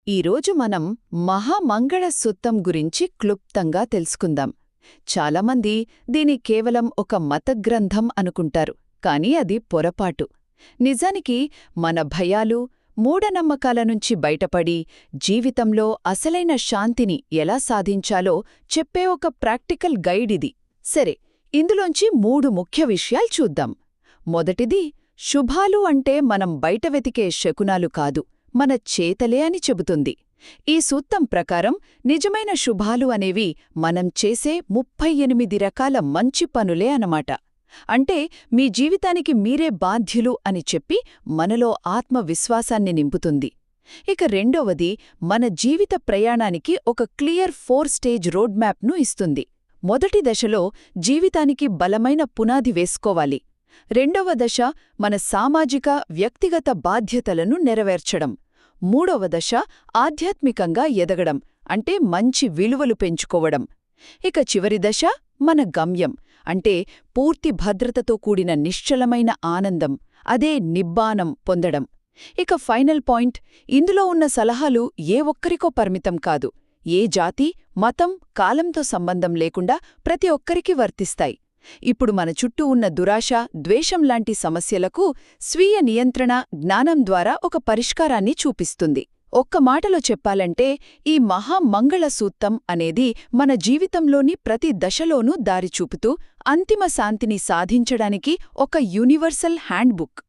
ఈరోజు మనం మహామంగళ సూత్రం గురించి క్లుప్తంగా తెలుసుకుందాం. చాలామంది దీని కేవలం ఒక మతగ్రంథం అనుకుంటారు, కానీ అది పొరపాటు. నిజానికి మన భయాలు, మూఢనమ్మకాల నుంచి బయటపడి జీవితంలో అసలైన శాంతిని ఎలా సాధించాలో చెప్పే ఒక ప్రాక్టికల్ గైడ్ ఇది. సరే, ఇందులోంచి 3 ముఖ్య విషయాలు చూద్దాం. మొదటిది, శుభాలు అంటే మనం బయట వెతికే శకునాలు కాదు, మన చేతలే అని చెబుతుంది. ఈ సూత్రం ప్రకారం నిజమైన శుభాలు అనేవి మనం చేసే 38 రకాల మంచి పనులే అన్నమాట. అంటే మీ జీవితానికి మీరే బాధ్యులు అని చెప్పి మనలో ఆత్మవిశ్వాసాన్ని నింపుతుంది. ఇక రెండవది, మన జీవిత ప్రయాణానికి ఒక క్లియర్ 4 స్టేజ్ రోడ్ మ్యాప్ను ఇస్తుంది. మొదటి దశలో జీవితానికి బలమైన పునాది వేసుకోవాలి. రెండవ దశ మన సామాజిక, వ్యక్తిగత బాధ్యతలను నెరవేర్చడం. మూడవ దశ ఆధ్యాత్మికంగా ఎదగడం, అంటే మంచి విలువలు పెంచుకోవడం. ఇక చివరి దశ మన గమ్యం, అంటే పూర్తి భద్రతతో కూడిన నిశ్చలమైన ఆనందం, అదే నిబ్బానం పొందడం. ఇక ఫైనల్ పాయింట్, ఇందులో ఉన్న సలహాలు ఏ ఒక్కరికో పరిమితం కాదు. ఏ జాతి, మతం, కాలంతో సంబంధం లేకుండా ప్రతి ఒక్కరికి వర్తిస్తాయి. ఇప్పుడు మన చుట్టూ ఉన్న దురాశ, ద్వేషం లాంటి సమస్యలకు స్వీయ నియంత్రణ, జ్ఞానం ద్వారా ఒక పరిష్కారాన్ని చూపిస్తుంది. ఒక్క మాటలో చెప్పాలంటే, ఈ మహామంగళ సూత్రం అనేది మన జీవితంలోని ప్రతి దశలోనూ దారి చూపుతూ అంతిమ శాంతిని సాధించడానికి ఒక యూనివర్సల్ హ్యాండ్బుక్.